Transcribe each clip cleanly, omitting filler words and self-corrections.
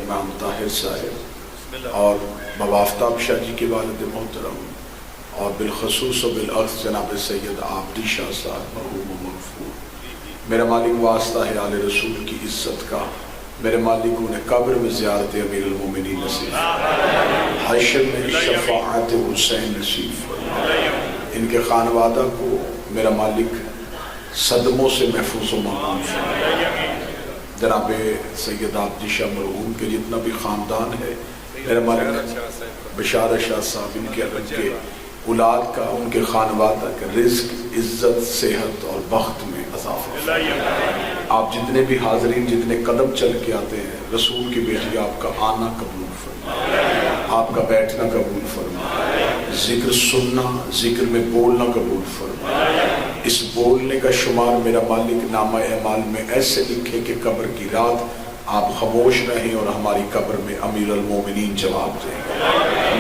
امام طاہر صاحب اور بابا آفتاب شاہ جی کے والد محترم اور بالخصوص و بالعکس جناب سید آبدی شاہ صاحب مرحوم و مغفور، میرا مالک واسطہ ہے آل رسول کی عزت کا، میرے مالک انہیں قبر میں زیارت امیر المومنین نصیب فرمائے، حشر میں شفاعت حسین نصیب فرمائے، ان کے خانوادہ کو میرا مالک صدموں سے محفوظ و محفوظ فرمائے، جناب سید آبدی شاہ مرحوم کے جتنا بھی خاندان ہے میرا مالک بشارہ شاہ صاحب ان کے اولاد کا، ان کے خانوادہ کا رزق، عزت، صحت اور بخت میں اضافہ فرمائے۔ آپ جتنے بھی حاضرین جتنے قدم چل کے آتے ہیں، رسول کی بیٹی آپ کا آنا قبول فرمائے، آپ کا بیٹھنا قبول فرمائے، ذکر سننا، ذکر میں بولنا قبول فرمائے، اس بولنے کا شمار میرا مالک نامہ اعمال میں ایسے لکھے کہ قبر کی رات آپ خاموش رہیں اور ہماری قبر میں امیر المومنین جواب دیں۔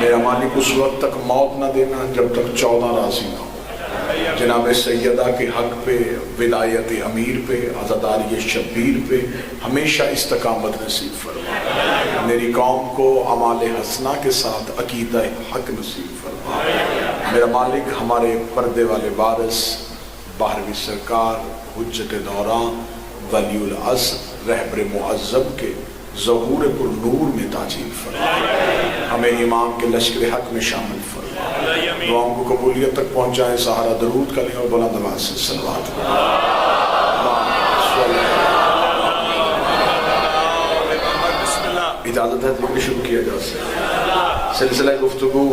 میرا مالک اس وقت تک موت نہ دینا جب تک 14 راضی نہ ہو، جناب سیدہ کے حق پہ، ولایت امیر پہ، عزاداری شبیر پہ ہمیشہ استقامت نصیب فرما، میری قوم کو اعمال حسنہ کے ساتھ عقیدہ حق نصیب فرما۔ میرا مالک ہمارے پردے والے وارث باہروی سرکار حجت دوران ولی العصر رہبر معظم کے ظہور پر نور میں تاجیل فرما، ہمیں امام کے لشکر حق میں شامل فرما، دعاؤں کو قبولیت تک پہنچائیں، سہارا درود کریں اور بلند آواز سے صلوات کریں۔ اجازت ہے تو شروع کیا جا سکتا، سلسلہ گفتگو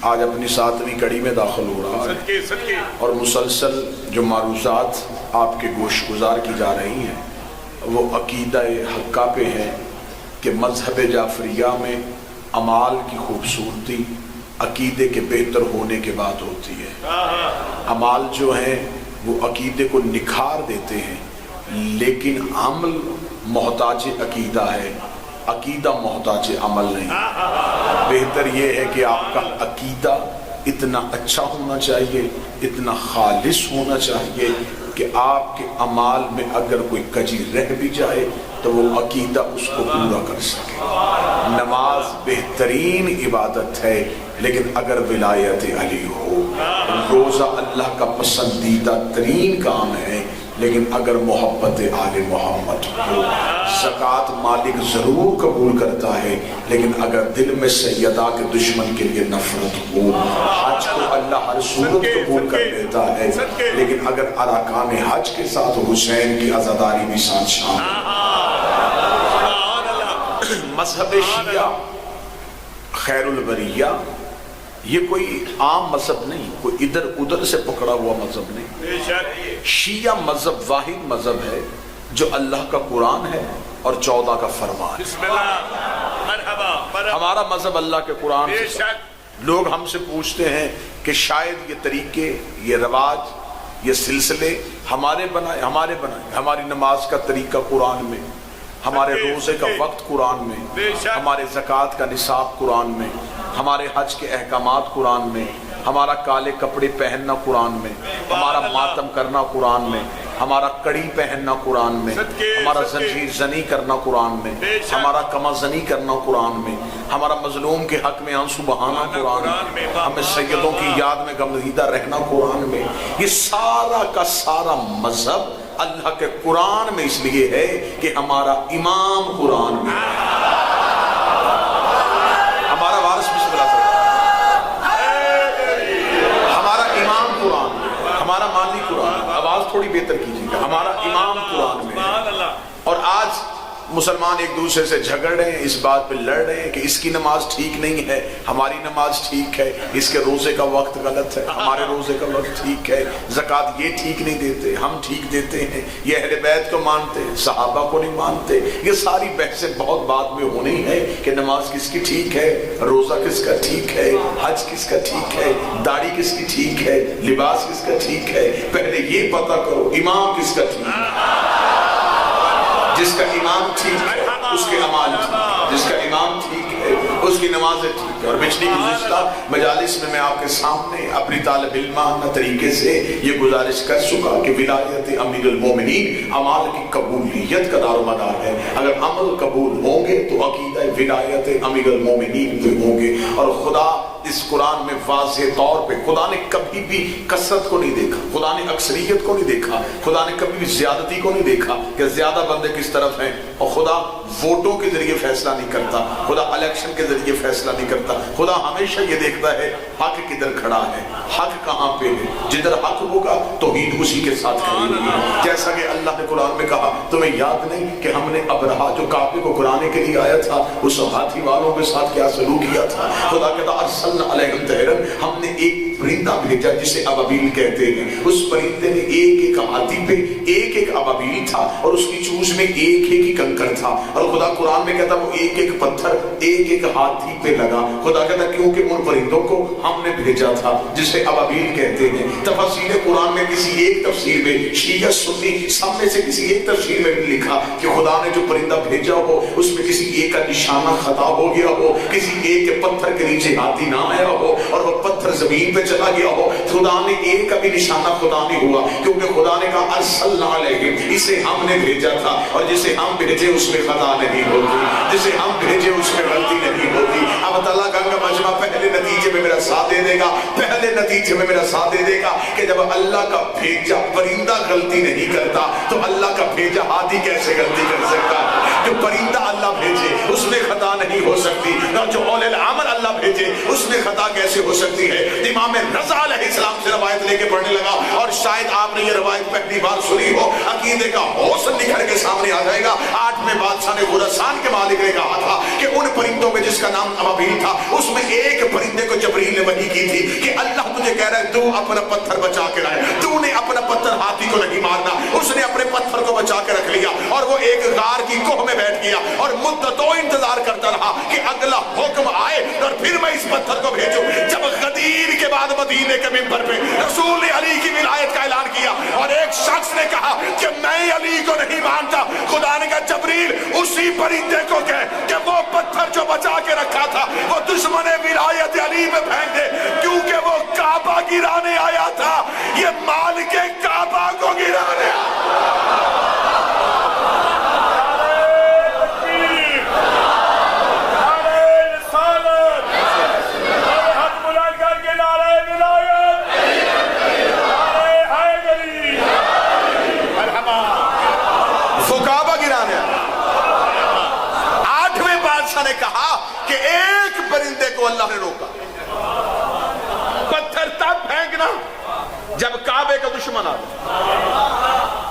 آج اپنی 7ویں کڑی میں داخل ہو رہا ہے اور مسلسل جو معروضات آپ کے گوش گزار کی جا رہی ہیں وہ عقیدہ حقہ پہ ہے کہ مذہب جعفریہ میں اعمال کی خوبصورتی عقیدے کے بہتر ہونے کے بعد ہوتی ہے۔ اعمال جو ہیں وہ عقیدے کو نکھار دیتے ہیں، لیکن عمل محتاج عقیدہ ہے، عقیدہ محتاج عمل نہیں۔ بہتر یہ ہے کہ آپ کا عقیدہ اتنا اچھا ہونا چاہیے، اتنا خالص ہونا چاہیے کہ آپ کے اعمال میں اگر کوئی کجی رہ بھی جائے تو وہ عقیدہ اس کو پورا کر سکے۔ نماز بہترین عبادت ہے، لیکن اگر ولایت علی ہو، روزہ اللہ کا پسندیدہ ترین کام ہے، لیکن اگر محبت آل محمد ہو، زکوٰۃ مالک ضرور قبول کرتا ہے، لیکن اگر دل میں سیدہ کے دشمن کے لیے نفرت ہو، حج کو اللہ ہر صورت قبول کر لیتا ہے، لیکن اگر ارکان حج کے ساتھ حسین کی عزاداری بھی ساتھ شامل۔ مذہب شیعہ خیر البریہ یہ کوئی عام مذہب نہیں، کوئی ادھر ادھر سے پکڑا ہوا مذہب نہیں۔ شیعہ مذہب واحد مذہب ہے جو اللہ کا قرآن ہے اور 14 کا فرمان ہے۔ ہمارا مذہب اللہ کے قرآن سے، لوگ ہم سے پوچھتے ہیں کہ شاید یہ طریقے، یہ رواج، یہ سلسلے ہمارے بنائے، ہماری نماز کا طریقہ قرآن میں، ہمارے روزے کا وقت قرآن میں، ہمارے زکوٰۃ کا نصاب قرآن میں، ہمارے حج کے احکامات قرآن میں، ہمارا کالے کپڑے پہننا قرآن میں، ہمارا ماتم کرنا قرآن میں، ہمارا کڑی پہننا قرآن میں، ہمارا زنجیر زنی کرنا قرآن میں، ہمارا کما زنی کرنا قرآن میں، ہمارا مظلوم کے حق میں آنسو بہانا قرآن میں، ہمیں سیدوں کی یاد میں غمگیدہ رہنا قرآن میں۔ یہ سارا کا سارا مذہب اللہ کے قرآن میں اس لیے ہے کہ ہمارا امام قرآن میں، ہمارا وارث بھی سبلا سکتا، ہمارا امام قرآن میں، ہمارا مالی قرآن، آواز تھوڑی بہتر کیجیے گا، ہمارا امام قرآن میں۔ اور آج مسلمان ایک دوسرے سے جھگڑ رہے ہیں، اس بات پہ لڑ رہے ہیں کہ اس کی نماز ٹھیک نہیں ہے، ہماری نماز ٹھیک ہے، اس کے روزے کا وقت غلط ہے، ہمارے روزے کا وقت ٹھیک ہے، زکوٰۃ یہ ٹھیک نہیں دیتے، ہم ٹھیک دیتے ہیں، یہ اہل بیت کو مانتے ہیں، صحابہ کو نہیں مانتے۔ یہ ساری بحثیں بہت بعد میں ہونی ہے کہ نماز کس کی ٹھیک ہے، روزہ کس کا ٹھیک ہے، حج کس کا ٹھیک ہے، داڑھی کس کی ٹھیک ہے، لباس کس کا ٹھیک ہے۔ پہلے یہ پتہ کرو امام کس کا ٹھیک ہے۔ جس کا امام ٹھیک ہے اس کے اعمال ٹھیک ہے، جس کا امام ٹھیک ہے اس کی نمازیں ٹھیک ہے۔ اور پچھلی گزشتہ مجالس میں آپ کے سامنے اپنی طالب علمانہ طریقے سے یہ گزارش کر چکا کہ ولایت امیر المومنین اعمال کی قبولیت کا دار و مدار ہے۔ اگر عمل قبول ہوں گے تو عقیدہ ولایت امیر المومنین پہ ہوں گے۔ اور خدا اس قرآن میں واضح طور پہ خدا نے کبھی بھی کثرت کو نہیں دیکھا، خدا نے اکثریت کو نہیں دیکھا، خدا نے کبھی بھی زیادتی کو نہیں دیکھا کہ زیادہ بندے کس طرف ہیں۔ اور خدا ووٹوں کے ذریعے فیصلہ نہیں کرتا، خدا الیکشن کے ذریعے فیصلہ نہیں کرتا، خدا ہمیشہ یہ دیکھتا ہے حق کدھر کھڑا ہے، حق کہاں پہ ہے۔ جدھر حق ہوگا توحید اسی کے ساتھ کھڑی ہوگی۔ جیسا کہ اللہ نے قرآن میں کہا، تمہیں یاد نہیں کہ ہم نے ابرہا جو کعبے کو گرانے کے لیے آیا تھا اس ہاتھی والوں کے ساتھ کیا سلوک کیا تھا؟ خدا کہتا ارسلنا علیہم طیرا، ہم نے ایک پرندہ بھیجا جسے ابابیل کہتے ہیں۔ اس پرندے نے ایک ایک ہاتھی پہ ایک ایک ابابیل تھا اور اس کی چونچ میں ایک ایک ہی کنکر تھا، اور خدا قرآن میں کہتا وہ ایک ایک پتھر ایک ایک ہاتھی پہ لگا۔ خدا کہتا کیونکہ ان پرندوں کو ہم نے بھیجا تھا جسے ابابیل کہتے ہیں۔ تفسیر قرآن میں کسی ایک تفسیر میں شیعہ سنی سب میں سے کسی ایک تفسیر میں بھی لکھا کہ خدا نے جو پرندہ بھیجا ہو اس میں کسی ایک کا نشانہ خطا ہو گیا ہو، کسی ایک کے پتھر کے نیچے ہاتھی نہ آیا ہو اور وہ پتھر زمین پہ چلا گیا ہو۔ خدا نے ایک کا بھی نشانہ خدا نہیں ہوا، کیونکہ خدا نے کہا ارسلنا علیہم، اسے ہم نے بھیجا تھا، اور جسے ہم بھیجے اس میں خطا نہیں ہوتی، جسے ہم بھیجے اس میں غلطی نہیں ہوتی۔ اب تعالیٰ کا مجمع پہلے نتیجے میں میرا ساتھ دے دے گا، پہلے نتیجے میں میرا ساتھ دے دے گا کہ جب اللہ کا بھیجا پرندہ غلطی نہیں کرتا تو اللہ کا بھیجا ہاتھی کیسے غلطی کر سکتا ہے؟ جو پرندہ اللہ بھیجے اس میں خطا نہیں ہو سکتی، اور جو اول الامر اللہ بھیجے اس میں خطا کیسے ہو سکتی ہے؟ امام رضا علیہ السلام سے روایت لے کے پڑھنے لگا، اور شاید آپ نے یہ روایت پہلی بار سنی ہو، عقیدے کا حوصل نکھر کے سامنے آ جائے گا۔ 8ویں بادشاہ نے خراسان کے مالک نے کہا تھا کہ ان پرندوں میں جس کا نام ابابیل تھا اس میں ایک پرندے کو جبریل نے وحی کی تھی کہ اللہ تجھے کہہ رہا ہے تو اپنا پتھر بچا کے لائے، تو نے اپنا پتھر ہاتھی کو نہیں مارنا۔ اس نے اپنے پتھر کو بچا کے رکھ لیا اور وہ ایک غار کی کوہ میں بیٹھ گیا اور مدتوں انتظار کرتا رہا کہ اگلا حکم آئے اور پھر میں اس پتھر کو بھیجوں۔ جب غدیر کے بعد مدینے کے منبر پہ رسول نے علی کی ولایت کا اعلان کیا اور ایک شخص نے کہا کہ میں علی کو نہیں مانتا، خدا نے کہا جبریل اسی پرندے کو کہہ کہ وہ پتھر جو بچا کے رکھا تھا وہ دشمن ولایت علی میں پھینک دے، کیونکہ وہ کعبہ گرانے آیا تھا، یہ مالک کعبہ کو گرانے آیا۔ نے کہا کہ ایک پرندے کو اللہ نے روکا، پتھر تب پھینکنا جب کعبے کا دشمن آ گیا۔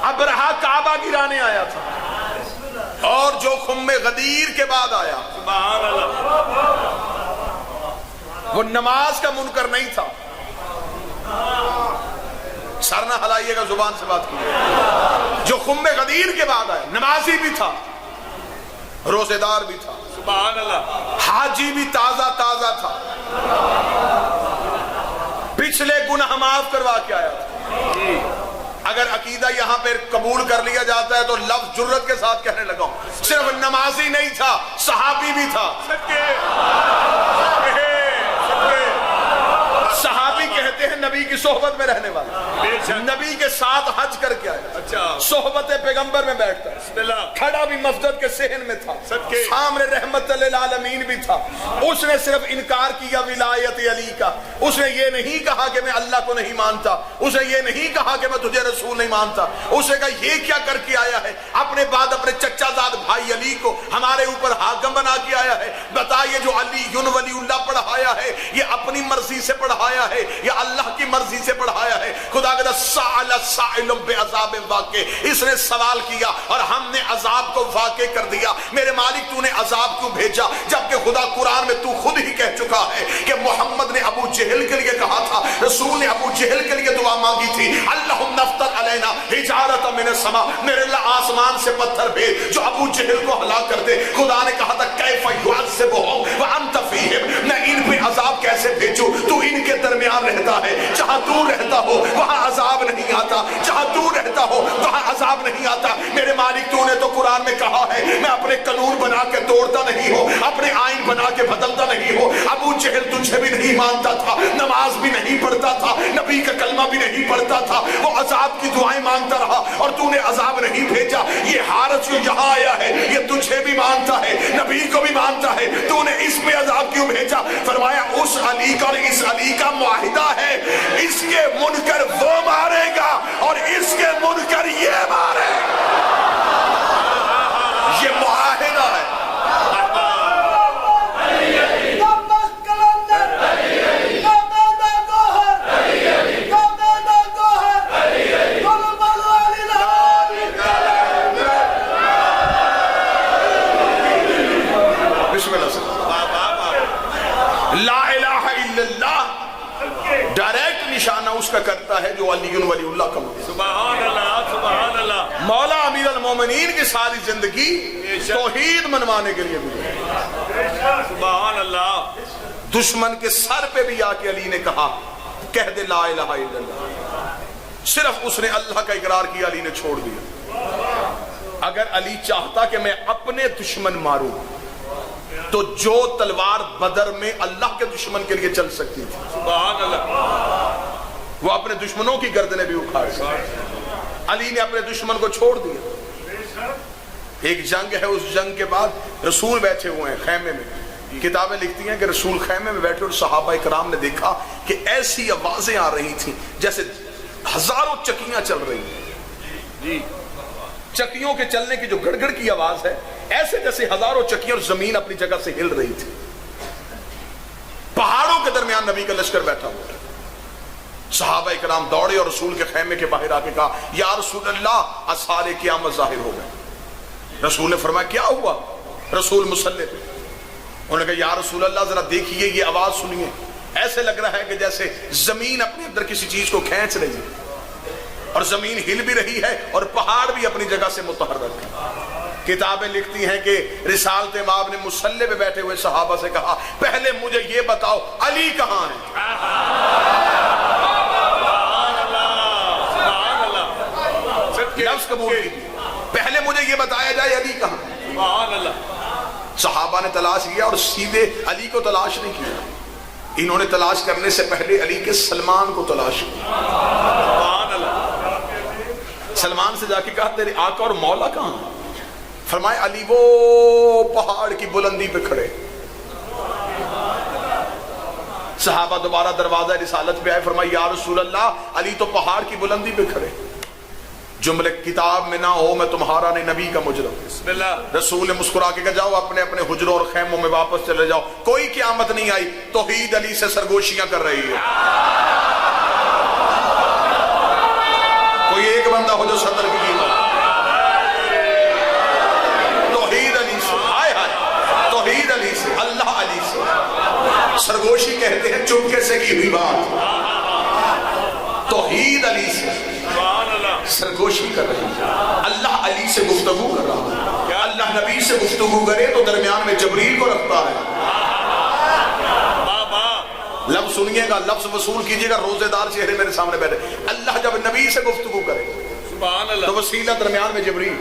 ابرہا کعبہ گرانے آیا تھا اور جو خم غدیر کے بعد آیا سبحان اللہ وہ نماز کا منکر نہیں تھا۔ سر نہ ہلائیے گا، زبان سے بات کیجیے۔ جو خم غدیر کے بعد آیا نمازی بھی تھا، روزے دار بھی تھا، سبحان اللہ، حاجی بھی تازہ تازہ تھا، پچھلے گناہ معاف کروا کے آیا تھا۔ اگر عقیدہ یہاں پہ قبول کر لیا جاتا ہے تو لفظ جرت کے ساتھ کہنے لگا ہوں، صرف نمازی نہیں تھا، صحابی بھی تھا۔ صحابی کہتے ہیں نبی کی صحبت میں رہنے والا، نبی کے ساتھ حج کر کے آیا، صحبت پیغمبر میں بیٹھتا، کھڑا بھی مسجد کے صحن میں تھا، سامنے رحمت للعالمین بھی تھا۔ اس نے صرف انکار کیا ولایت علی کا، اس نے یہ نہیں کہا کہ میں اللہ کو نہیں مانتا، اس نے یہ نہیں کہا کہ میں تجھے رسول نہیں مانتا، اس نے کہا یہ کیا کر کے آیا ہے، اپنے بعد اپنے چچا زاد بھائی علی کو ہمارے اوپر حاکم بنا کے آیا ہے۔ بتائیے جو علی ولی اللہ پڑھایا ہے یہ اپنی مرضی سے پڑھایا ہے یا اللہ کی مرضی سے پڑھایا ہے؟ خدا کہتا سأل سائل بعذاب واقع، اس نے سوال کیا اور ہم نے عذاب کو واقع کر دیا۔ میرے مالک تو نے عذاب کیوں بھیجا جبکہ خدا قرآن میں تو خود ہی کہہ چکا ہے کہ محمد نے ابو جہل کے لیے کہا تھا، رسول نے ابو جہل کے لیے دعا مانگی تھی، اللہم افطر علینا حجارۃ من السماء، میرے اللہ آسمان سے پتھر بھیج جو ابو جہل کو ہلاک کر دے۔ خدا نے کہا تھا کیف یعذبہم وانت فیہم، میں ان پہ عذاب کیسے بھیجوں، تو ان کے درمیان رہتا ہے، جہاں تو رہتا ہو وہاں عذاب نہیں آتا, جہاں تو رہتا ہو وہاں عذاب نہیں آتا. میرے مالک تو نے تو قرآن میں کہا ہے میں اپنے قانون بنا کے توڑتا نہیں ہوں, اپنے آئین بنا کے بدلتا نہیں ہوں. ابو جہل تجھے بھی نہیں مانتا تھا, نماز بھی نہیں پڑھتا تھا, نبی کا کلمہ بھی نہیں پڑھتا تھا, وہ عذاب کی دعائیں مانگتا رہا اور تو نے عذاب نہیں بھیجا. یہ حارث جو یہاں آیا ہے یہ تجھے بھی مانتا ہے, نبی کو بھی مانتا ہے, تو نے اس پہ عذاب کیوں بھیجا؟ فرمایا اس علی کا اور اس علی کا معاہدہ ہے, اس کے منکر وہ مارے گا اور اس کے منکر یہ مارے گا. یہ معاہدہ ہے. لا الہ الا اللہ ڈائریکٹ نشانہ اس کا کرتا ہے جو علی ولی اللہ کا مقصد. سبحان اللہ سبحان اللہ. مولا امیر المومنین کی ساری زندگی توحید منوانے کے لیے گزری. سبحان اللہ. دشمن کے سر پہ بھی آ کے علی نے کہا کہہ دے لا الہ الا اللہ. صرف اس نے اللہ کا اقرار کیا, علی نے چھوڑ دیا. اگر علی چاہتا کہ میں اپنے دشمن ماروں تو جو تلوار بدر میں اللہ کے دشمن کے لیے چل سکتی تھی سبحان اللہ وہ اپنے دشمنوں کی گردنیں بھی اکھاڑ سکتی. علی نے اپنے دشمن کو چھوڑ دیا. ایک جنگ ہے, اس جنگ کے بعد رسول بیٹھے ہوئے ہیں خیمے میں. کتابیں لکھتی ہیں کہ رسول خیمے میں بیٹھے اور صحابہ اکرام نے دیکھا کہ ایسی آوازیں آ رہی تھیں جیسے ہزاروں چکیاں چل رہی ہیں. چکیوں کے چلنے کی جو گڑ گڑ کی آواز ہے ایسے جیسے ہزاروں چکیاں اور زمین اپنی جگہ سے ہل رہی تھی. پہاڑوں کے درمیان نبی کا لشکر بیٹھا ہوا. صحابہ اکرام دوڑے اور رسول کے خیمے کے باہر آ کے کہا یا رسول اللہ اسحار قیامت ظاہر ہو گئے. رسول نے فرمایا کیا ہوا؟ رسول مصلی پہ. انہوں نے کہا یا رسول اللہ ذرا دیکھیے یہ آواز سنیے, ایسے لگ رہا ہے کہ جیسے زمین اپنے اندر کسی چیز کو کھینچ رہی ہے اور زمین ہل بھی رہی ہے اور پہاڑ بھی اپنی جگہ سے متحرک ہے. کتابیں لکھتی ہیں کہ رسالت امام نے مصلی پہ بیٹھے ہوئے صحابہ سے کہا پہلے مجھے یہ بتاؤ علی کہاں ہے؟ لفظ قبول کیجیے, پہلے مجھے یہ بتایا جائے علی کہاں ہے. سبحان اللہ. صحابہ نے تلاش کیا اور سیدھے علی کو تلاش نہیں کیا, انہوں نے تلاش کرنے سے پہلے علی کے سلمان کو تلاش کیا. سبحان اللہ. سلمان سے جا کے کہا تیرے آقا اور مولا کہاں ہیں؟ فرمایا علی وہ پہاڑ کی بلندی پہ کھڑے. صحابہ دوبارہ دروازہ رسالت پہ آئے, فرمایا یا رسول اللہ علی تو پہاڑ کی بلندی پہ کھڑے. جملے کتاب میں نہ ہو میں تمہارا نہیں نبی کا مجرم. بسم اللہ. رسول نے مسکرا کے کہا جاؤ اپنے اپنے حجروں اور خیموں میں واپس چلے جاؤ, کوئی قیامت نہیں آئی, توحید علی سے سرگوشیاں کر رہی ہے. کوئی ایک بندہ ہو جو صدر کی قیمت توحید علی سے, ہائے ہائے توحید علی سے, اللہ علی سے. سرگوشی کہتے ہیں چپکے سے کی ہوئی بات, توحید علی سے سرگوشی کر رہی ہے. اللہ علی سے گفتگو کر رہا ہے. اللہ نبی سے گفتگو کرے تو درمیان میں جبریل کو رکھتا ہے. لفظ سنیے گا, لفظ وصول کیجئے گا, روزے دار چہرے میرے سامنے بیٹھے. اللہ جب نبی سے گفتگو کرے سبحان اللہ تو وسیلہ درمیان میں جبریل.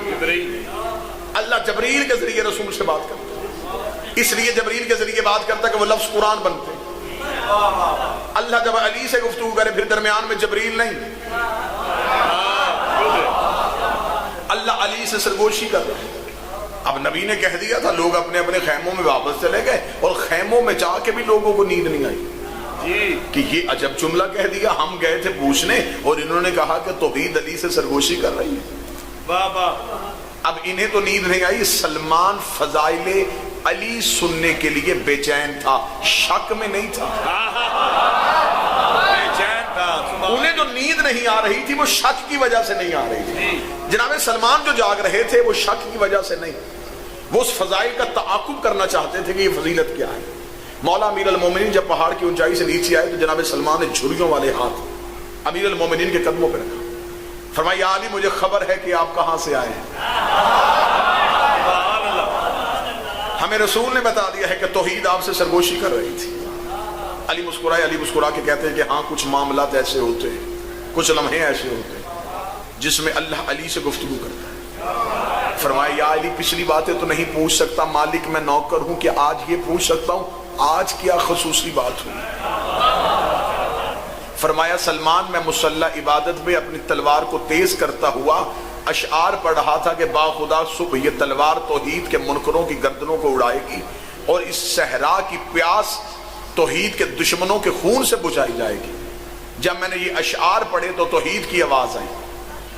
اللہ جبریل کے ذریعے رسول سے بات کرتا ہے, اس لیے جبریل کے ذریعے بات کرتا ہے کہ وہ لفظ قرآن بنتے. اللہ جب علی سے گفتگو کرے پھر درمیان میں جبریل نہیں, اللہ علی سے سرگوشی کر رہا ہے. اب نبی نے کہہ دیا تھا, لوگ اپنے اپنے خیموں میں واپس چلے گئے اور خیموں میں جا کے بھی لوگوں کو نیند نہیں آئی کہ یہ عجب جملہ کہہ دیا. ہم گئے تھے پوچھنے اور انہوں نے کہا کہ توحید علی سے سرگوشی کر رہی ہے. اب انہیں تو نیند نہیں آئی. سلمان فضائل علی سننے کے لیے بے چین تھا, شک میں نہیں تھا. انہیں جو نیند نہیں آ رہی تھی وہ شک کی وجہ سے نہیں آ رہی تھی. جناب سلمان جو جاگ رہے تھے وہ شک کی وجہ سے نہیں, وہ اس فضائل کا تعاقب کرنا چاہتے تھے کہ یہ فضیلت کیا ہے. مولا امیر المومنین جب پہاڑ کی اونچائی سے نیچے آئے تو جناب سلمان نے جھریوں والے ہاتھ امیر المومنین کے قدموں پہ رکھا. فرمایا یا علی مجھے خبر ہے کہ آپ کہاں سے آئے ہیں. ہمیں رسول نے بتا دیا ہے کہ توحید آپ سے سرگوشی کر رہی تھی. علی مسکرائے. علی مسکرا کے کہتے ہیں کہ ہاں کچھ معاملات ایسے ہوتے ہیں, کچھ لمحے ایسے ہوتے ہیں جس میں اللہ علی سے گفتگو کرتا ہے. فرمایا یا علی پچھلی باتیں تو نہیں پوچھ سکتا، مالک میں نوکر ہوں کہ آج یہ پوچھ سکتا ہوں آج کیا خصوصی بات ہوئی؟ فرمایا سلمان میں مصلی عبادت میں اپنی تلوار کو تیز کرتا ہوا اشعار پڑھ رہا تھا کہ با خدا صبح یہ تلوار توحید کے منکروں کی گردنوں کو اڑائے گی اور اس صحرا کی پیاس توحید کے دشمنوں کے خون سے بجھائی جائے گی. جب میں نے یہ اشعار پڑھے تو توحید کی آواز آئی.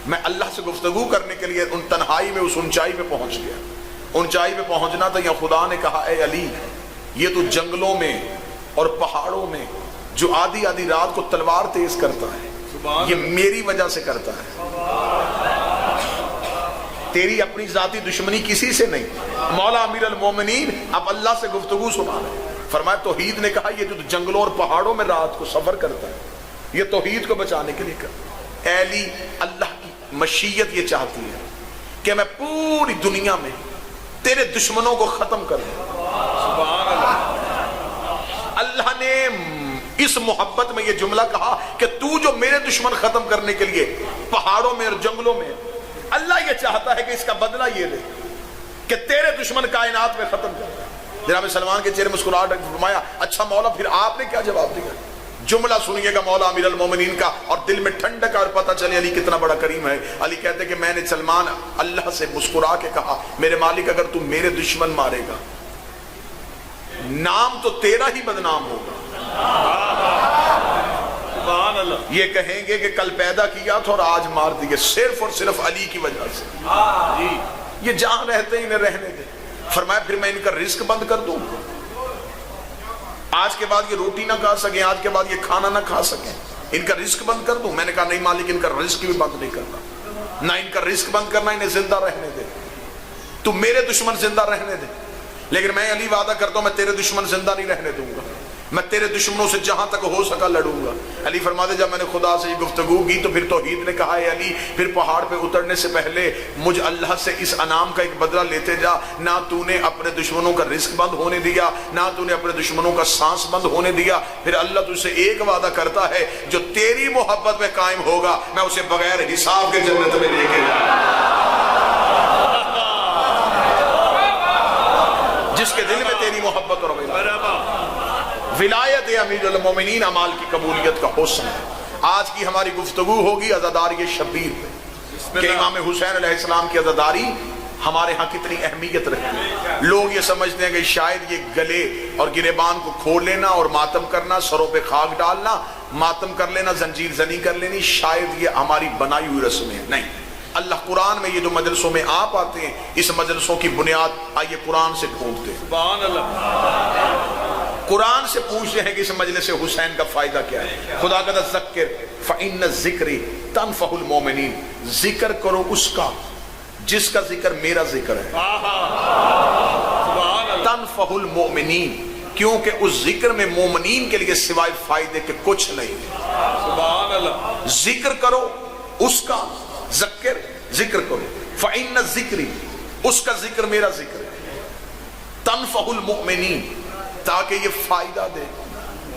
میں اللہ سے گفتگو کرنے کے لیے ان تنہائی میں اس اونچائی پہ پہنچ گیا. اونچائی پہ پہنچنا تھا، یا خدا نے کہا اے علی یہ تو جنگلوں میں اور پہاڑوں میں جو آدھی آدھی رات کو تلوار تیز کرتا ہے یہ میری وجہ سے کرتا ہے، تیری اپنی ذاتی دشمنی کسی سے نہیں. مولا امیر المومنین اب اللہ سے گفتگو سنا رہے. فرمایا توحید نے کہا یہ جو جنگلوں اور پہاڑوں میں رات کو سفر کرتا ہے یہ توحید کو بچانے کے لیے کرتا ہے. اے علی اللہ کی مشیت یہ چاہتی ہے کہ میں پوری دنیا میں تیرے دشمنوں کو ختم کر دوں. سبحان اللہ. اللہ نے اس محبت میں یہ جملہ کہا کہ تو جو میرے دشمن ختم کرنے کے لیے پہاڑوں میں اور جنگلوں میں، اللہ یہ چاہتا ہے کہ اس کا بدلہ یہ لے کہ تیرے دشمن کائنات میں ختم کر. جناب سلمان کے چہرے مسکراہٹ فرمایا اچھا مولا پھر آپ نے کیا جواب دیا؟ جملہ سنیے گا مولا امیر المومنین کا اور دل میں ٹھنڈک اور پتہ چلے علی کتنا بڑا کریم ہے. علی کہتے کہ میں نے سلمان اللہ سے مسکرا کے کہا میرے مالک اگر تم میرے دشمن مارے گا نام تو تیرا ہی بدنام ہوگا. یہ کہیں گے کہ کل پیدا کیا تھا اور آج مار دیے صرف اور صرف علی کی وجہ سے. یہ جہاں رہتے انہیں رہنے دے. فرمایا پھر میں ان کا رزق بند کر دوں، آج کے بعد یہ روٹی نہ کھا سکیں، آج کے بعد یہ کھانا نہ کھا سکیں، ان کا رزق بند کر دوں. میں نے کہا نہیں مالک ان کا رزق بھی بند نہیں کرنا، نہ ان کا رزق بند کرنا، انہیں زندہ رہنے دے. تو میرے دشمن زندہ رہنے دے، لیکن میں علی وعدہ کرتا ہوں میں تیرے دشمن زندہ نہیں رہنے دوں گا، میں تیرے دشمنوں سے جہاں تک ہو سکا لڑوں گا. علی فرماتے جب میں نے خدا سے یہ گفتگو کی تو پھر توحید نے کہا اے علی پھر پہاڑ پہ اترنے سے پہلے مجھ اللہ سے اس انعام کا ایک بدلہ لیتے جا. نہ تو نے اپنے دشمنوں کا رزق بند ہونے دیا، نہ تو نے اپنے دشمنوں کا سانس بند ہونے دیا. پھر اللہ تجھ سے ایک وعدہ کرتا ہے جو تیری محبت میں قائم ہوگا میں اسے بغیر حساب کے جنت میں لے کے جس کے دل میں تیری محبت اور ولایت امیر المومنین اعمال کی قبولیت کا حسن ہے. آج کی ہماری گفتگو ہوگی عزاداری شبیر پہ کہ امام حسین علیہ السلام کی عزاداری ہمارے ہاں کتنی اہمیت رکھتی ہے. لوگ یہ سمجھتے ہیں کہ شاید یہ گلے اور گریبان کو کھول لینا اور ماتم کرنا، سروں پہ خاک ڈالنا، ماتم کر لینا، زنجیر زنی کر لینی شاید یہ ہماری بنائی ہوئی رسمیں ہیں. نہیں، اللہ قرآن میں یہ جو مجلسوں میں آپ آتے ہیں اس مجلسوں کی بنیاد آئیے قرآن سے ڈھونڈتے ہیں. سبحان اللہ. قرآن سے پوچھتے ہیں کہ اس مجلس حسین کا فائدہ کیا ہے. خدا کہتا ذکر فإن الذکر تنفع المؤمنین، ذکر کرو اس کا جس کا ذکر میرا ذکر ہے. تنفع المؤمنین، کیونکہ اس ذکر میں مومنین کے لیے سوائے فائدے کے کچھ نہیں. سبحان اللہ. ذکر کرو اس کا، ذکر ذکر کرو، فإن الذکر اس کا ذکر میرا ذکر ہے. تنفع المؤمنین تاکہ یہ فائدہ دے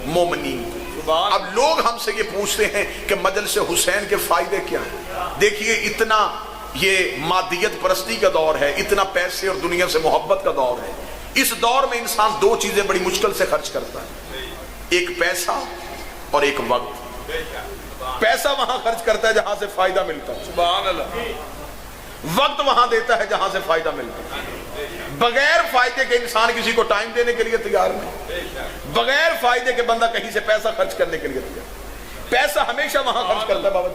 مومنین کو. اب لوگ ہم سے یہ پوچھتے ہیں کہ مجلس حسین کے فائدے کیا ہیں. دیکھیے اتنا یہ مادیت پرستی کا دور ہے، اتنا پیسے اور دنیا سے محبت کا دور ہے. اس دور میں انسان دو چیزیں بڑی مشکل سے خرچ کرتا ہے، ایک پیسہ اور ایک وقت. پیسہ وہاں خرچ کرتا ہے جہاں سے فائدہ ملتا ہے. سبحان اللہ. وقت وہاں دیتا ہے جہاں سے فائدہ ملتا ہے. بغیر فائدے کے انسان کسی کو ٹائم دینے کے لیے تیار نہیں، بغیر فائدے کے بندہ کہیں سے پیسہ خرچ کرنے کے لیے تیار. پیسہ ہمیشہ وہاں خرچ کرتا ہے بابا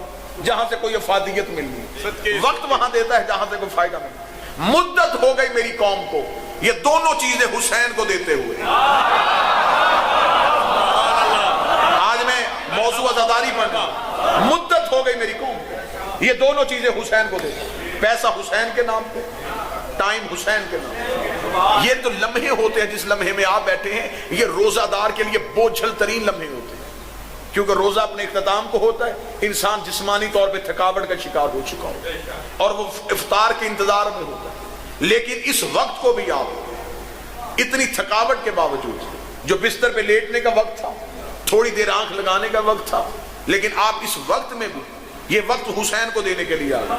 جہاں سے کوئی افادیت ملنی ہے، وقت وہاں دیتا ہے جہاں سے کوئی فائدہ ملنا. مدت ہو گئی میری قوم کو یہ دونوں چیزیں حسین کو دیتے ہوئے. آج میں موضوع عزاداری پڑھنا، مدت ہو گئی میری قوم کو یہ دونوں چیزیں حسین کو دیتے. پیسہ حسین کے نام پہ، ٹائم حسین کے نام. یہ تو لمحے ہوتے ہیں جس لمحے میں آپ بیٹھے ہیں یہ روزہ دار کے لیے بوجھل ترین لمحے ہوتے ہیں کیونکہ روزہ اپنے اختتام کو ہوتا ہے، انسان جسمانی طور پہ تھکاوٹ کا شکار ہو چکا ہو اور وہ افطار کے انتظار میں ہوتا ہے. لیکن اس وقت کو بھی آپ اتنی تھکاوٹ کے باوجود جو بستر پہ لیٹنے کا وقت تھا، تھوڑی دیر آنکھ لگانے کا وقت تھا، لیکن آپ اس وقت میں بھی یہ وقت حسین کو دینے کے لیے آیا،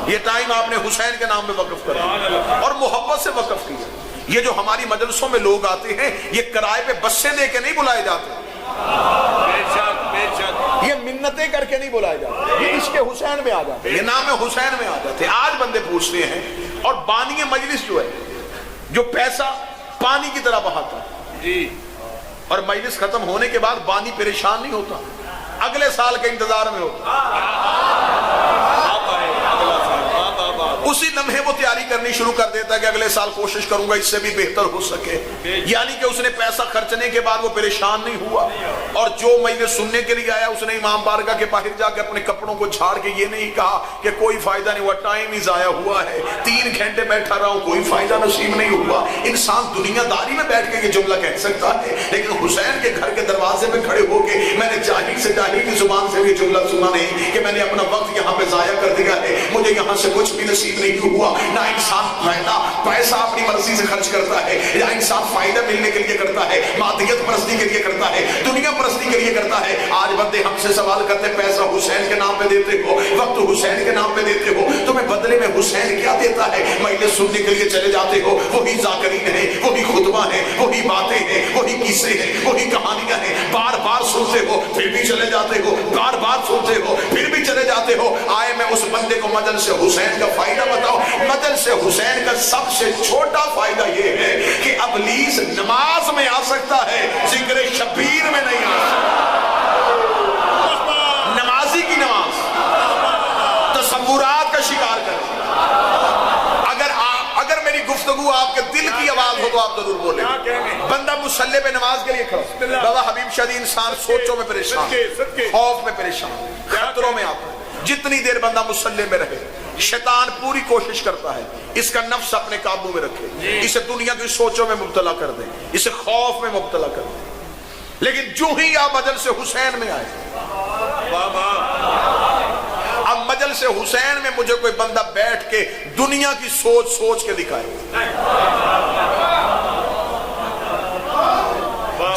یہ ٹائم آپ نے حسین کے نام میں وقف کر دیا اور محبت سے وقف کیا۔ یہ جو ہماری مجلسوں میں لوگ آتے ہیں یہ کرائے پہ بسیں دے کے نہیں بلائے جاتے، یہ منتیں کر کے نہیں بلائے جاتے، یہ عشق حسین میں آ جاتے، یہ نام حسین میں آ جاتے۔ آج بندے پوچھتے ہیں، اور بانی مجلس جو ہے جو پیسہ پانی کی طرح بہاتا ہے، اور مجلس ختم ہونے کے بعد بانی پریشان نہیں ہوتا، اگلے سال کے انتظار میں ہوتا، اسی لمحے وہ تیاری کرنی شروع کر دیتا ہے کہ اگلے سال کوشش کروں گا اس سے بھی بہتر ہو سکے۔ یعنی کہ اس نے پیسہ خرچنے کے بعد وہ پریشان نہیں ہوا، اور جو مجلس سننے کے لیے آیا اس نے امام بارگاہ کے باہر جا کے اپنے کپڑوں کو جھاڑ کے یہ نہیں کہا کہ کوئی فائدہ نہیں ہوا، ٹائم ہی ضائع ہوا ہے، 3 گھنٹے بیٹھا رہا ہوں کوئی فائدہ نصیب نہیں ہوا۔ انسان دنیا داری میں بیٹھ کے یہ جملہ کہہ سکتا ہے، لیکن حسین کے گھر کے دروازے پہ کھڑے ہو کے میں نے جاہل سے جاہل کی زبان سے یہ جملہ سنا نہیں کہ میں نے اپنا وقت یہاں پہ ضائع کر دیا ہے، مجھے یہاں سے کچھ بھی نصیب نہیں ہوا۔ نہ انسان پیسہ اپنی مرضی سے خرچ کرتا ہے، یا انسان فائدہ ملنے کے لیے کرتا ہے، مادیت پرستی کے لیے کرتا ہے، دنیا پرستی کے لیے کرتا ہے۔ آج بندے ہم سے سوال کرتے ہیں پیسہ حسین کے نام پہ دیتے ہو، وقت حسین کے نام پہ دیتے ہو، تمہیں بدلے میں حسین کیا دیتا ہے؟ مجلس سننے کے لیے چلے جاتے ہو، وہی ذاکرین ہیں، وہی خطبہ ہیں، وہی باتیں ہیں، وہی قصے ہیں، وہی کہانیاں ہیں، بار بار سنتے ہو پھر بھی چلے جاتے ہو، بار بار سنتے ہو پھر بھی چلے جاتے ہو۔ آئے میں اس بندے کو مجلس حسین کا فائدہ بتاؤ۔ مجلس حسین کا سب سے چھوٹا فائدہ یہ ہے کہ ابلیس نماز میں آ سکتا ہے، ذکر شبیر میں نہیں آ سکتا۔ نمازی کی نماز تصورات کا شکار کرے۔ اگر میری گفتگو آپ کے دل کی آواز ہو تو آپ ضرور بولیں۔ بندہ مصلی پہ نماز کے لیے کھڑا، بابا حبیب شادی انسان سوچوں میں پریشان، خوف میں پریشان، خطروں میں آتا ہے۔ جتنی دیر بندہ مصلی میں رہے شیطان پوری کوشش کرتا ہے اس کا نفس اپنے قابو میں رکھے، اسے دنیا کی سوچوں میں مبتلا کر دے، اسے خوف میں مبتلا کر دے۔ لیکن جو ہی آپ مجلس حسین میں آئے، اب مجلس حسین میں مجھے کوئی بندہ بیٹھ کے دنیا کی سوچ کے دکھائے،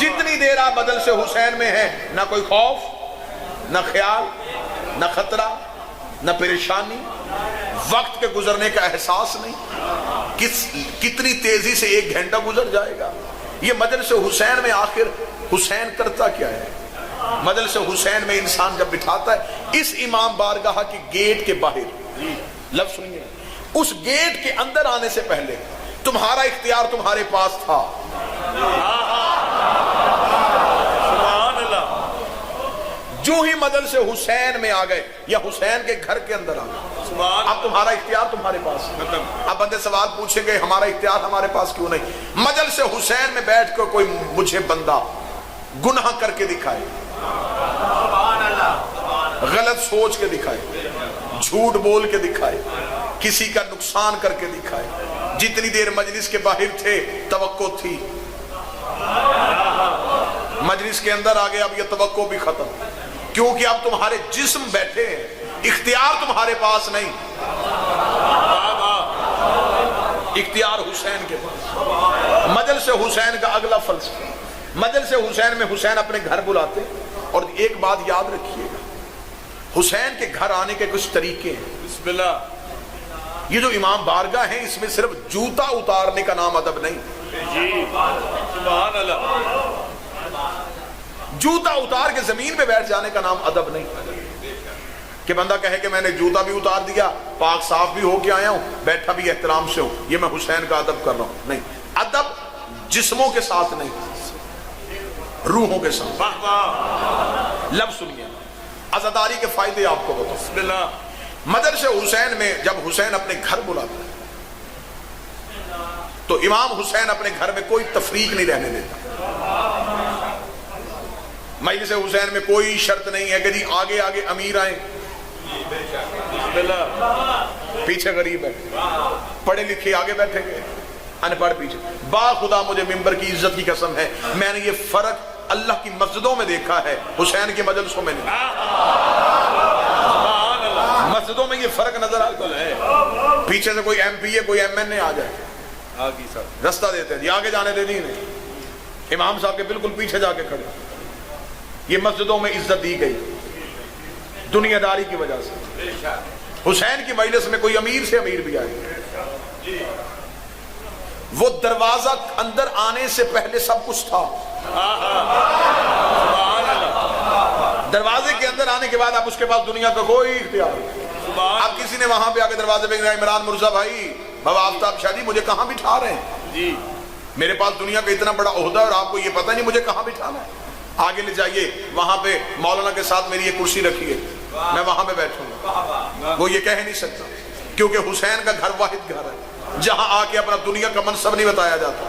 جتنی دیر آپ مجلس حسین میں ہیں نہ کوئی خوف، نہ خیال، نہ خطرہ، نہ پریشانی، وقت کے گزرنے کا احساس نہیں، کتنی تیزی سے 1 گھنٹہ گزر جائے گا۔ یہ مجلس حسین میں آخر حسین کرتا کیا ہے؟ مجلس حسین میں انسان جب بٹھاتا ہے اس امام بارگاہ کی گیٹ کے باہر، لفظ سنیے، اس گیٹ کے اندر آنے سے پہلے تمہارا اختیار تمہارے پاس تھا، جو ہی مجلس حسین میں آ گئے یا حسین کے گھر کے اندر آ گئے اب تمہارا اختیار تمہارے پاس۔ اب بندے سوال پوچھیں گے ہمارا اختیار ہمارے پاس کیوں نہیں؟ مجلس حسین میں بیٹھ کر کوئی مجھے بندہ گناہ کر کے دکھائے، غلط سوچ کے دکھائے، جھوٹ بول کے دکھائے، کسی کا نقصان کر کے دکھائے، جتنی دیر مجلس کے باہر تھے توقع تھی، مجلس کے اندر آ گئے اب یہ توقع بھی ختم، کیونکہ اب تمہارے جسم بیٹھے ہیں، اختیار تمہارے پاس نہیں، اختیار حسین کے پاس۔ مجلس حسین کا اگلا فلسفہ، مجلس حسین میں حسین اپنے گھر بلاتے، اور ایک بات یاد رکھیے گا، حسین کے گھر آنے کے کچھ طریقے ہیں۔ بسم اللہ، یہ جو امام بارگاہ ہیں اس میں صرف جوتا اتارنے کا نام ادب نہیں، سبحان اللہ، جوتا اتار کے زمین پہ بیٹھ جانے کا نام ادب نہیں، کہ بندہ کہے کہ میں نے جوتا بھی اتار دیا، پاک صاف بھی ہو کے آیا ہوں، بیٹھا بھی احترام سے ہوں، یہ میں حسین کا ادب کر رہا ہوں، نہیں۔ ادب جسموں کے ساتھ نہیں، روحوں کے ساتھ۔ لفظ سنیے، عزاداری کے فائدے آپ کو بتاؤ۔ مجلس حسین میں جب حسین اپنے گھر بلاتا ہے تو امام حسین اپنے گھر میں کوئی تفریق نہیں رہنے دیتا۔ مجلس حسین میں کوئی شرط نہیں ہے کہ جی آگے آگے امیر آئیں، پیچھے غریب ہے، پڑھے لکھے آگے بیٹھیں گے، ان پڑھ پیچھے۔ با خدا مجھے ممبر کی عزت کی قسم ہے، میں نے یہ فرق اللہ کی مسجدوں میں دیکھا ہے، حسین کے مجلسوں میں نہیں۔ مسجدوں میں یہ فرق نظر آتا ہے، پیچھے سے کوئی ایم پی ہے کوئی ایم این اے آ جائے، رستہ دیتے ہیں، یہ آگے جانے دے نہیں، امام صاحب کے بالکل پیچھے جا کے کھڑے، یہ مسجدوں میں عزت دی گئی۔ دنیا داری کی وجہ سے۔ حسین کی مجلس میں کوئی امیر سے امیر بھی آئے، وہ دروازہ اندر آنے سے پہلے سب کچھ تھا، دروازے کے اندر آنے کے بعد اب اس کے پاس دنیا کا کوئی اختیار نہیں۔ اب کسی نے وہاں پہ آ کے دروازے پہ عمران مرزا بھائی، بابا آفتاب شاہ جی مجھے کہاں بٹھا رہے ہیں؟ میرے پاس دنیا کا اتنا بڑا عہدہ اور آپ کو یہ پتہ نہیں مجھے کہاں بٹھانا ہے؟ آگے لے جائیے، وہاں پہ مولانا کے ساتھ میری یہ کرسی رکھی ہے، میں وہاں پہ بیٹھوں گا۔ وہ یہ کہہ نہیں سکتا کیونکہ حسین کا گھر واحد گھر ہے جہاں آ کے اپنا دنیا کا منصب نہیں بتایا جاتا،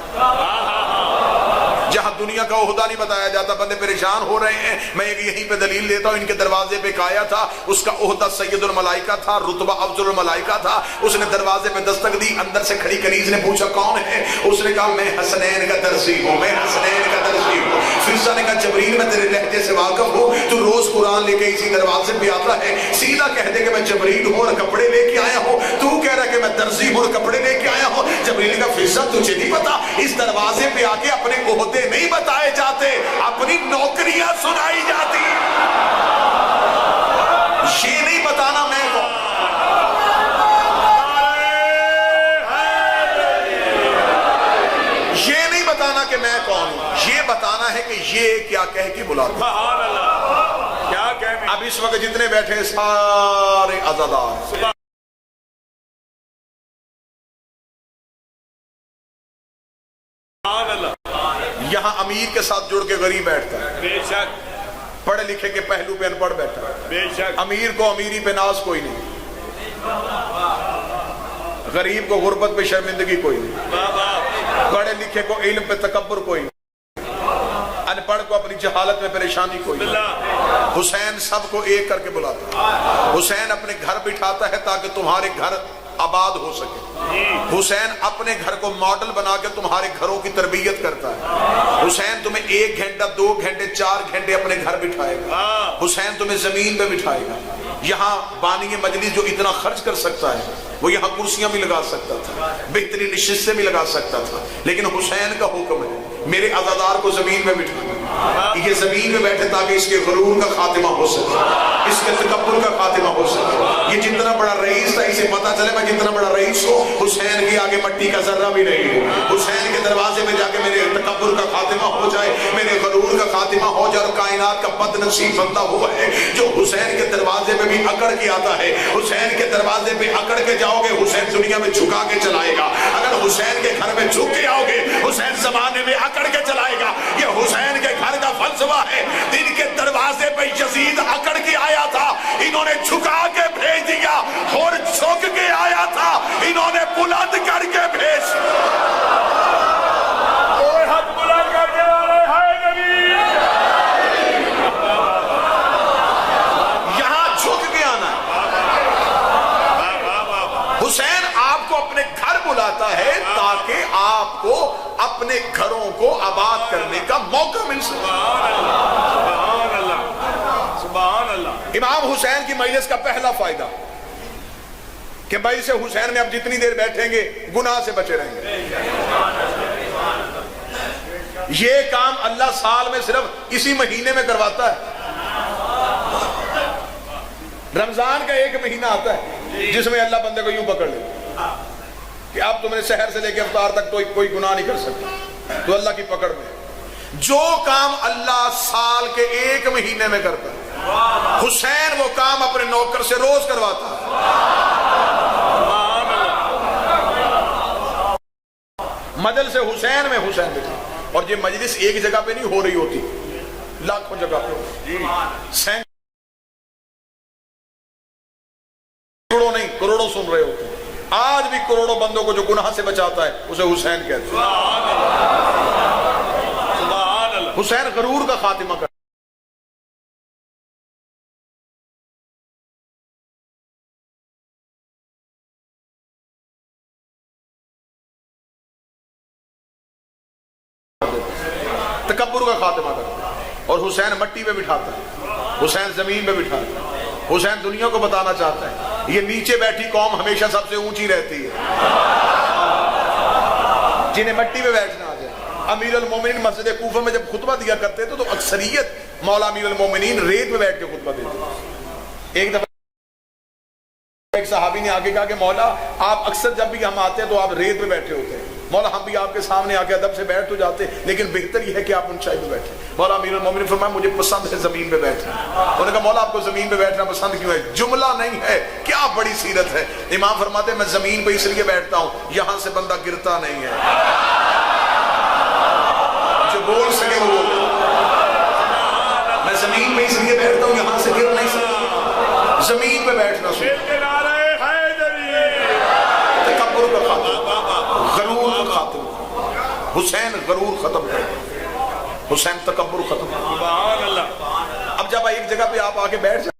جہاں دنیا کا عہدہ نہیں بتایا جاتا۔ بندے پریشان ہو رہے ہیں، میں یہیں پہ دلیل دیتا ہوں، ان کے دروازے پہ ایک آیا تھا، اس کا عہدہ سید الملائکہ تھا، رتبہ افضل الملائکہ تھا۔ اس نے دروازے پہ دستک دی، اندر سے کھڑی کنیز نے پوچھا کون ہے؟ اس نے کہا میں حسنین کا درزی ہوں، میں حسنین کا درزی ہوں۔ فرشتہ نے کہا جبریل میں تیرے لہجے سے واقف ہوں، تو روز قرآن لے کے اسی دروازے پہ آتا ہے، سیدھا کہہ دے کہ میں جبریل ہوں اور کپڑے لے کے آیا ہوں، تو کہہ رہا کہ میں درزی ہوں اور کپڑے لے کے آیا ہوں۔ جبریل کا فرشتہ تجھے نہیں پتا اس دروازے پہ آ کے اپنے عہدے نہیں بتائے جاتے، اپنی نوکریاں سنائی جاتی، یہ نہیں بتانا میں کون، یہ نہیں بتانا کہ میں کون ہوں، یہ بتانا ہے کہ یہ کیا کہہ کے بلاتا۔ اب اس وقت جتنے بیٹھے ہیں سارے عزادار، یہاں امیر کے ساتھ جڑ کے غریب بیٹھتا ہے، بے شک پڑھے لکھے کے پہلو پہ ان پڑھ بیٹھا ہے، بے شک امیر کو امیری پہ ناز کوئی نہیں، غریب کو غربت پہ شرمندگی کوئی نہیں، پڑھے لکھے کو علم پہ تکبر کوئی نہیں، ان پڑھ کو اپنی جہالت میں پریشانی کوئی نہیں۔ حسین سب کو ایک کر کے بلاتا ہے، حسین اپنے گھر بٹھاتا ہے تاکہ تمہارے گھر آباد ہو سکے، حسین اپنے گھر کو ماڈل بنا کے تمہارے گھروں کی تربیت کرتا ہے، حسین تمہیں 1 گھنٹہ 2 گھنٹے 4 گھنٹے اپنے گھر بٹھائے گا، حسین تمہیں زمین پہ بٹھائے گا۔ یہاں بانی مجلس جو اتنا خرچ کر سکتا ہے وہ یہاں کرسیاں بھی لگا سکتا تھا، بہترین نشستیں بھی لگا سکتا تھا، لیکن حسین کا حکم ہے میرے عزادار کو زمین میں بٹھانا، یہ زمین میں بیٹھے تاکہ اس کے غرور کا خاتمہ ہو سکے، اس کے تکبر کا خاتمہ ہو سکے۔ یہ جتنا بڑا رئیس تھا اسے پتا چلے میں جتنا بڑا رئیس ہو حسین کے آگے مٹی کا ذرہ بھی نہیں ہو، حسین کے دروازے میں جا کے میرے تکبر کا خاتمہ ہو جائے، میرے غرور کا خاتمہ ہو جائے۔ اور کائنات کا بد نصیب بندہ ہوا ہے جو حسین کے دروازے پہ بھی اکڑ کے آتا ہے، حسین کے دروازے پہ اکڑ کے جاؤ گے حسین دنیا میں جھکا کے چلائے گا، اگر حسین کے گھر میں جھک کے آؤ گے حسین زمانے میں اکڑ کے چلائے گا۔ یہ حسین کے گھر کا فلسفہ ہے، ان کے دروازے پہ یزید اکڑ کے آیا تھا، انہوں نے جھکا کے بھیج دیا، اور جھک کے آیا تھا انہوں نے بلند کر کے بھیج یہاں جھک کے آنا ہے۔ حسین آپ کو اپنے گھر بلاتا ہے تاکہ آپ کو اپنے گھروں کو آباد کرنے کا موقع مل سکے۔ امام حسین کی مجلس کا پہلا فائدہ کہ مجلس حسین میں اب جتنی دیر بیٹھیں گے گناہ سے بچے رہیں گے۔ یہ کام اللہ سال میں صرف اسی مہینے میں کرواتا ہے۔ رمضان کا ایک مہینہ آتا ہے جس میں اللہ بندے کو یوں پکڑ لے کہ اب تم نے سحر سے لے کے افطار تک تو کوئی گناہ نہیں کر سکتا، تو اللہ کی پکڑ میں۔ جو کام اللہ سال کے ایک مہینے میں کرتا ہے حسین وہ کام اپنے نوکر سے روز کرواتا ہے۔ مجلس حسین میں حسین بیٹھا، اور یہ مجلس ایک جگہ پہ نہیں ہو رہی ہوتی، لاکھوں جگہ پہ ہوتی، کروڑوں نہیں کروڑوں سن رہے ہوتے ہیں۔ آج بھی کروڑوں بندوں کو جو گناہ سے بچاتا ہے اسے حسین کہتے ہیں۔ حسین غرور کا خاتمہ کرتا ہے۔ تکبر کا خاتمہ کرتا ہے، اور حسین مٹی پہ بٹھاتا ہے، حسین زمین پہ بٹھاتا ہے۔ حسین دنیا کو بتانا چاہتا ہے یہ نیچے بیٹھی قوم ہمیشہ سب سے اونچی رہتی ہے، جنہیں مٹی پہ بیٹھنا آ جائے۔ امیر المومنین مسجد کوفہ میں جب خطبہ دیا کرتے تھے تو اکثریت مولا امیر المومنین ریت پہ بیٹھ کے خطبہ دیتے تھے۔ ایک دفعہ ایک صحابی نے آگے کہا کہ مولا آپ اکثر جب بھی ہم آتے ہیں تو آپ ریت پہ بیٹھے ہوتے ہیں، مولا ہم بھی آپ کے سامنے آ کے ادب سے بیٹھ تو جاتے لیکن بہتر یہ ہے کہ آپ اونچائی پہ بیٹھیں۔ مولا امیر المومنین نے فرمایا مجھے پسند ہے زمین پہ بیٹھنا۔ انہوں نے کہا مولا آپ کو زمین پہ بیٹھنا پسند کیوں ہے؟ جملہ نہیں ہے، کیا بڑی سیرت ہے۔ امام فرماتے ہیں میں زمین پہ اس لیے بیٹھتا ہوں یہاں سے بندہ گرتا نہیں ہے، جو بول سکے وہ بولے۔ میں زمین پہ اس لیے بیٹھتا ہوں یہاں سے گر نہیں سکتا، زمین پہ بیٹھنا سکتا۔ تکبر کا خاتمہ، غرور کا خاتمہ، حسین غرور ختم کر، حسین تکبر ختم کر۔ سبحان اللہ۔ اب جب ایک جگہ پہ آپ آ کے بیٹھ جائیں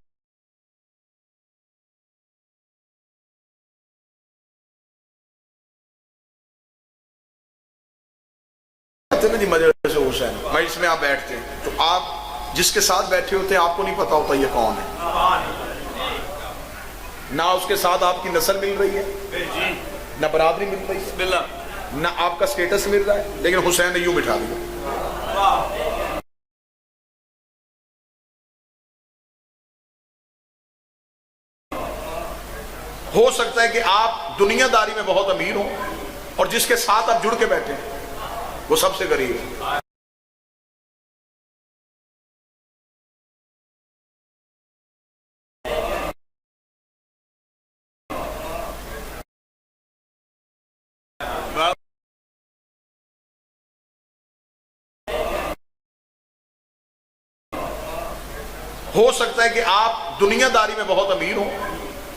نا جی مجلس حسین، مجلس میں آپ بیٹھتے ہیں تو آپ جس کے ساتھ بیٹھے ہوتے ہیں آپ کو نہیں پتا ہوتا یہ کون ہے، نہ اس کے ساتھ آپ کی نسل مل رہی ہے، نہ برادری مل رہی ہے، بسم اللہ، نہ آپ کا سٹیٹس مل رہا ہے، لیکن حسین نے یوں بٹھا دیا۔ ہو سکتا ہے کہ آپ دنیا داری میں بہت امیر ہوں اور جس کے ساتھ آپ جڑ کے بیٹھے ہیں وہ سب سے غریب ہے۔ ہو سکتا ہے کہ آپ دنیا داری میں بہت امیر ہوں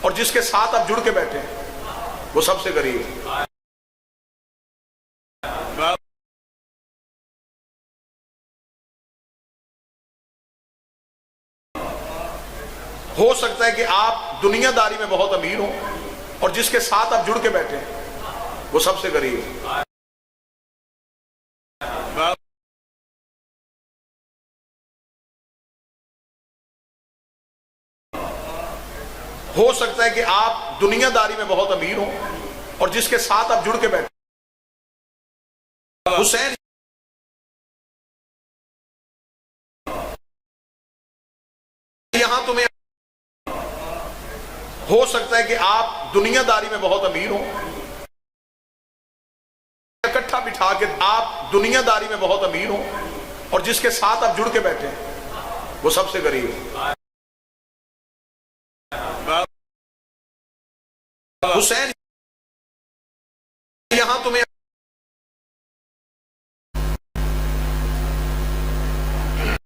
اور جس کے ساتھ آپ جڑ کے بیٹھے ہیں وہ سب سے غریب ہے۔ ہو سکتا ہے کہ آپ دنیا داری میں بہت امیر ہوں اور جس کے ساتھ آپ جڑ کے بیٹھے ہیں وہ سب سے غریب ہے۔ ہو سکتا ہے کہ آپ دنیا داری میں بہت امیر ہوں اور جس کے ساتھ آپ جڑ کے بیٹھے ہیں حسین یہاں تمہیں ہو سکتا ہے کہ آپ دنیا داری میں بہت امیر ہوں، اکٹھا بٹھا کے آپ دنیا داری میں بہت امیر ہوں اور جس کے ساتھ آپ جڑ کے بیٹھے ہیں وہ سب سے غریب ہے۔ حسین